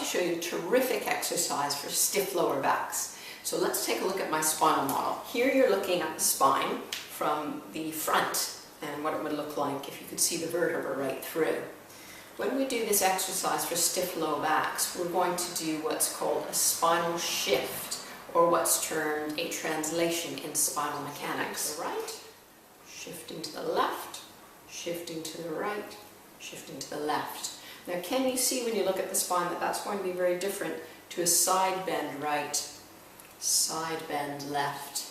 show you a terrific exercise for stiff lower backs. So let's take a look at my spinal model. Here you're looking at the spine from the front and what it would look like if you could see the vertebra right through. When we do this exercise for stiff low backs, we're going to do what's called a spinal shift, or what's termed a translation in spinal mechanics. To the right, shifting to the left, shifting to the right, shifting to the left. Now can you see when you look at the spine that that's going to be very different to a side bend right, side bend left.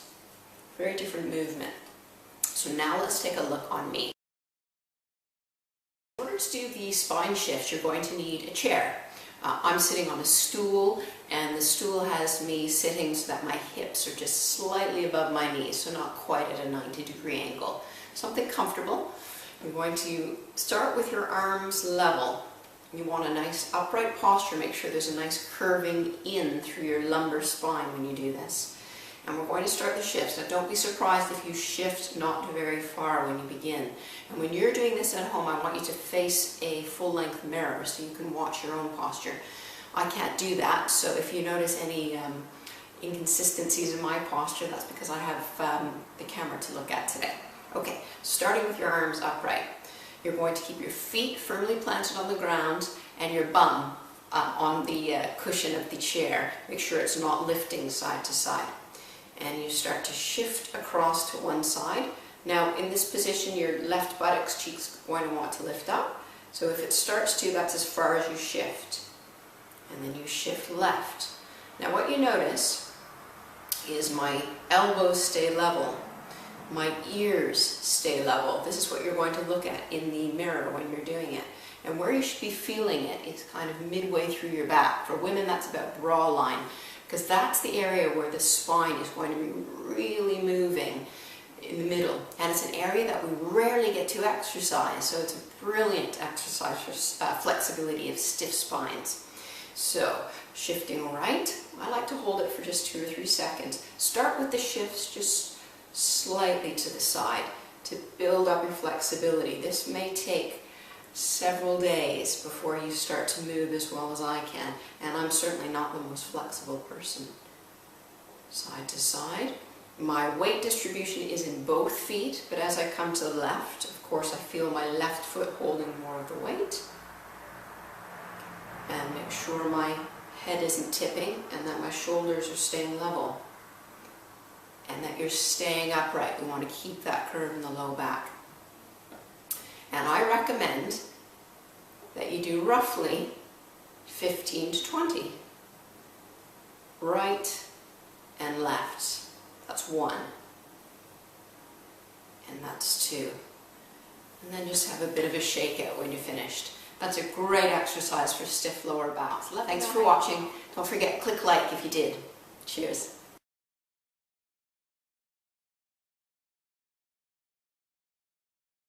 Very different movement. So now let's take a look on me. In order to do the spine shift, you're going to need a chair. I'm sitting on a stool, and the stool has me sitting so that my hips are just slightly above my knees, so not quite at a 90-degree angle. Something comfortable. You're going to start with your arms level. You want a nice upright posture. Make sure there's a nice curving in through your lumbar spine when you do this. And we're going to start the shifts. Now don't be surprised if you shift not very far when you begin. And when you're doing this at home, I want you to face a full-length mirror so you can watch your own posture. I can't do that, so if you notice any inconsistencies in my posture, that's because I have the camera to look at today. Okay, starting with your arms upright. You're going to keep your feet firmly planted on the ground and your bum on the cushion of the chair. Make sure it's not lifting side to side. And you start to shift across to one side. Now in this position, your left buttocks cheeks are going to want to lift up. So if it starts to, that's as far as you shift. And then you shift left. Now what you notice is my elbows stay level. My ears stay level. This is what you're going to look at in the mirror when you're doing it. And where you should be feeling it is kind of midway through your back. For women, that's about bra line, because that's the area where the spine is going to be really moving in the middle. And it's an area that we rarely get to exercise, so it's a brilliant exercise for flexibility of stiff spines. So, shifting right, I like to hold it for just 2 or 3 seconds. Start with the shifts just slightly to the side to build up your flexibility. This may take several days before you start to move as well as I can, and I'm certainly not the most flexible person. Side to side. My weight distribution is in both feet, but as I come to the left, of course I feel my left foot holding more of the weight. And make sure my head isn't tipping and that my shoulders are staying level. And that you're staying upright. We want to keep that curve in the low back. And I recommend that you do roughly 15 to 20. Right and left. That's 1. And that's 2. And then just have a bit of a shakeout when you're finished. That's a great exercise for stiff lower back. Thanks for watching. Don't forget, click like if you did. Cheers.